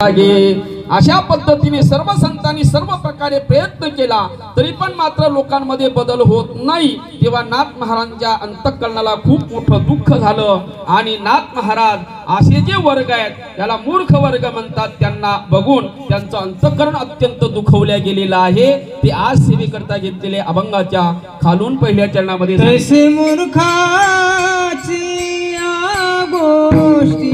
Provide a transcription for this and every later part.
अशा पद्धतीने सर्व संतांनी सर्व प्रकारे प्रयत्न केला तरी पण मात्र लोकांमध्ये बदल होत नाही। तेव्हा नाथ महाराजांच्या अंतःकरणाला खूप मोठं दुःख झालं आणि नाथ महाराज असे जे वर्ग आहेत याला मूर्ख वर्ग म्हणतात, त्यांना बघून त्यांचं अंतःकरण अत्यंत दुखवल्या गेलेलं आहे। ते आज सेवेकरता घेतलेले अभंगाच्या खालून पहिल्या चरणामध्ये तैसे मूर्खाची गोष्टी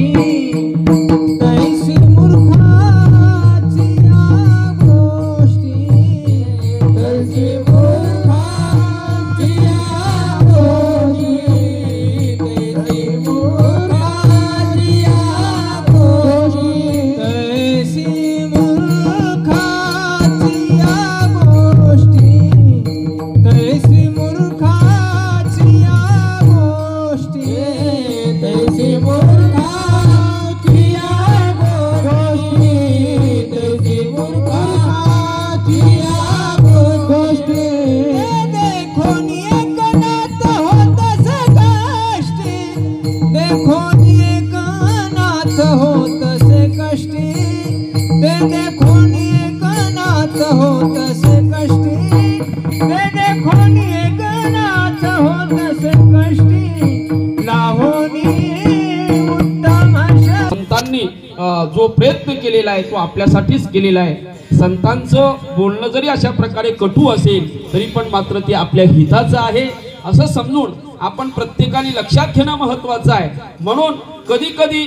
जो प्रयत्न केलेला आहे तो आपल्यासाठीच केलेला आहे। संतांचं बोलणं जरी अशा प्रकारे कटू असेल तरी पण मात्र ते आपल्या हिताचं आहे असं समजून आपण प्रत्येकाने लक्षात घेणं महत्त्वाचं आहे। म्हणून कधी कधी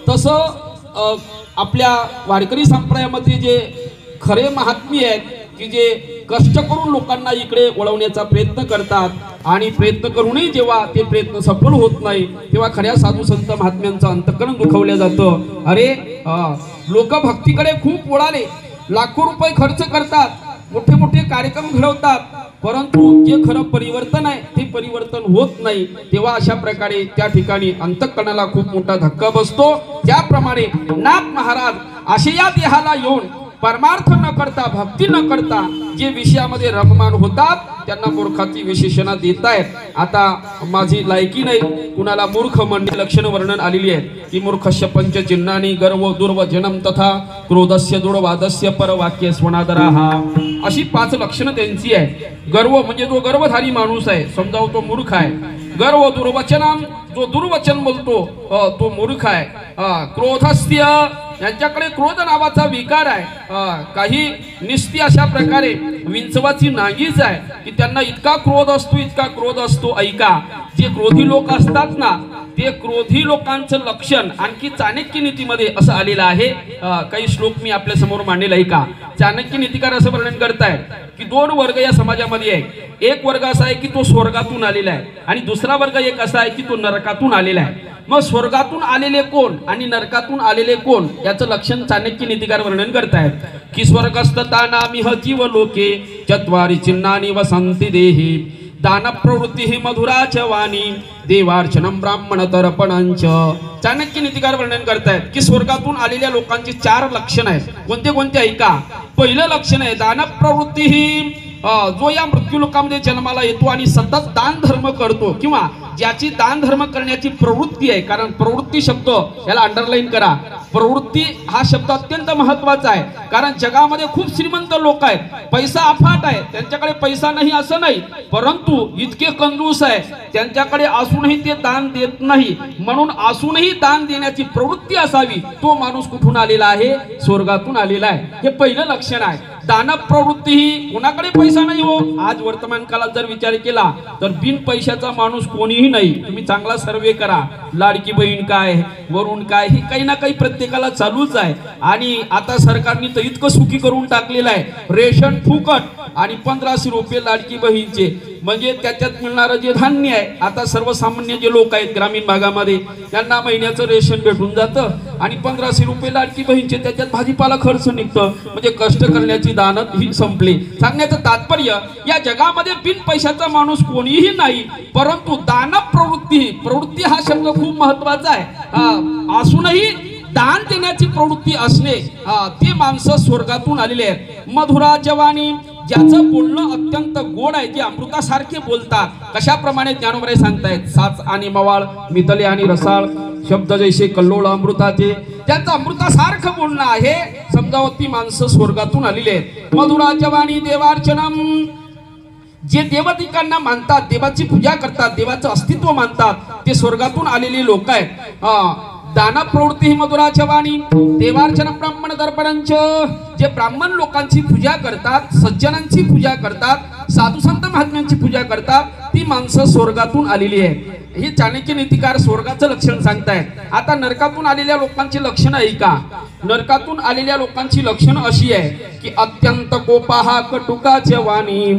तसं आपल्या वारकरी संप्रदायामध्ये जे खरे महात्मे आहेत की जे कष्ट करून लोकांना इकडे वळवण्याचा प्रयत्न करतात आणि प्रयत्न करूनही जेव्हा ते प्रयत्न सफल होत नाही तेव्हा खऱ्या साधू संत महात्म्यांचं अंतःकरण दुखवलं जातं। अरे लोक भक्तीकडे खूप वळाले, लाखो रुपये खर्च करतात, मोठे मोठे कार्यक्रम घडवतात, परंतु जे खरं परिवर्तन आहे ते परिवर्तन होत नाही। तेव्हा अशा प्रकारे त्या ठिकाणी अंतःकरणाला खूप मोठा धक्का बसतो। त्याप्रमाणे नाथ महाराज असे या देहाला येऊन परमार्थ न करता भक्ती न करता जे विषयामध्ये रममान होतात त्यांना मूर्खाची विशेषणा देत आहेत। आता माझी लायकी नाही कुणाला मूर्ख म्हणणे लक्षण वर्णन आलेली आहे की मूर्खस्य पंचचिन्हानी गर्व दुर्व जन्म तथा क्रोधस्य दुर्वादस्य परवाक्य स्वनादराहा, अशी 5 लक्षणं त्यांची आहे। गर्व म्हणजे जो गर्वधारी माणूस आहे समजाव तो मूर्ख आहे। गर्व दुर्वचनम जो दुर्वचन बोलतो तो मूर्ख आहे। क्रोधस्य यांच्याकडे क्रोध नावाचा विकार आहे। काही निस्ती अशा प्रकारे विंचवाची नांगीच आहे की त्यांना इतका क्रोध असतो। ऐका, जे क्रोधी लोक असतात ना ते क्रोधी लोकांचं लक्षण आणखी चाणक्य नीतीमध्ये असं आलेलं आहे। काही श्लोक मी आपल्या समोर मांडेल, ऐका। चाणक्य नीतिकार असं वर्णन करतायत की 2 वर्ग या समाजामध्ये आहे। एक वर्ग असा आहे की तो स्वर्गातून आलेला आहे आणि दुसरा वर्ग एक असा आहे की तो नरकातून आलेला आहे। मग स्वर्गातून आलेले कोण आणि नरकातून आलेले कोण याचं लक्षण चाणक्य नीतिकार वर्णन करतायत की स्वर्गस्थतानामिह जीव लोके चत्वारि चिन्हानि वसन्ति देहि दान प्रवृत्ती मधुराच वाणी देवार्चनम ब्राह्मण तर्पणंच। चाणक्य नीतिकार वर्णन करतायत की स्वर्गातून आलेल्या लोकांची 4 लक्षण आहेत। कोणते कोणते ऐका। पहिलं लक्षण आहे दान प्रवृत्ती ही जो या मृत्यू लोकांमध्ये जन्माला येतो आणि सतत दान धर्म करतो किंवा ज्याची दान धर्म करण्याची प्रवृत्ती आहे, कारण प्रवृत्ती शब्द याला अंडरलाईन करा। प्रवृत्ती हा शब्द अत्यंत महत्त्वाचा आहे कारण जगामध्ये खूप श्रीमंत लोक आहेत, पैसा अफाट आहे, त्यांच्याकडे पैसा नाही असं नाही, परंतु इतके कंजूस आहे त्यांच्याकडे असूनही ते दान देत नाही। म्हणून असूनही दान देण्याची प्रवृत्ती असावी तो माणूस कुठून आलेला आहे? स्वर्गातून आलेला आहे। हे पहिलं लक्षण आहे। दान प्रवृत्ती ही कोणाकडे पैसा नाही हो। आज वर्तमान काळात जर विचार केला तर बिन पैशाचा माणूस कोणीही नाही। तुम्ही चांगला सर्वे करा, लाडकी बहीण काय, वरून काय, हे काही ना काही प्रत्येकाला चालूच आहे। आणि आता सरकारने तर इतकं सुखी करून टाकलेलं आहे, रेशन फुकट आणि 1500 रुपये लाडकी बहीणचे, म्हणजे त्याच्यात मिळणारं जे धान्य आहे आता सर्वसामान्य जे लोक आहेत ग्रामीण भागामध्ये त्यांना महिन्याचं रेशन भेटून जातं आणि 1500 रुपये लाडकी बहीणचे, त्याच्यात भाजीपाला खर्च निघतं, म्हणजे कष्ट करण्याची दानत ही संपली। सांगण्याचं तात्पर्य या जगामध्ये बिन पैशाचा माणूस कोणीही नाही, परंतु दान प्रवृत्ती हा शब्द खूप महत्वाचा आहे। असूनही दान देण्याची प्रवृत्ती असणे ते माणसं स्वर्गातून आलेले आहेत। मधुरा जवानी ज्याचं बोलणं अत्यंत गोड आहे, जे अमृतासारखे बोलतात, कशाप्रमाणे ज्ञानोबराय सांगतायत, साच आणि मवाळ मितले आणि रसाळ शब्द जैसे कल्लोळ अमृताचे, ज्यांचं अमृतासारखं बोलणं आहे, समजावं ती माणसं स्वर्गातून आलेली आहेत. मधुराच्या वाणी देवार्चनम, जे देवदिकांना मानतात, देवाची पूजा करतात, देवाचं अस्तित्व मानतात, ते स्वर्गातून आलेले लोक आहेत. दाना प्रवृत्ती मधुराच्या वाणी देवार्चन ब्राह्मण दर्पणंच, जे ब्राह्मण लोकांची पूजा करतात, सज्जनांची पूजा करतात, साधू संत महात्म्यांची पूजा करतात, ती माणसं स्वर्गातून आलेली आहेत. हे चाणक्य नीतिकार स्वर्गाचं लक्षण सांगतायत. आता नरकातून आलेल्या लोकांची लक्षणं ऐका. नरकातून आलेल्या लोकांची लक्षणं अशी आहे की अत्यंत कोपाहा कटुकाच्या वाणी,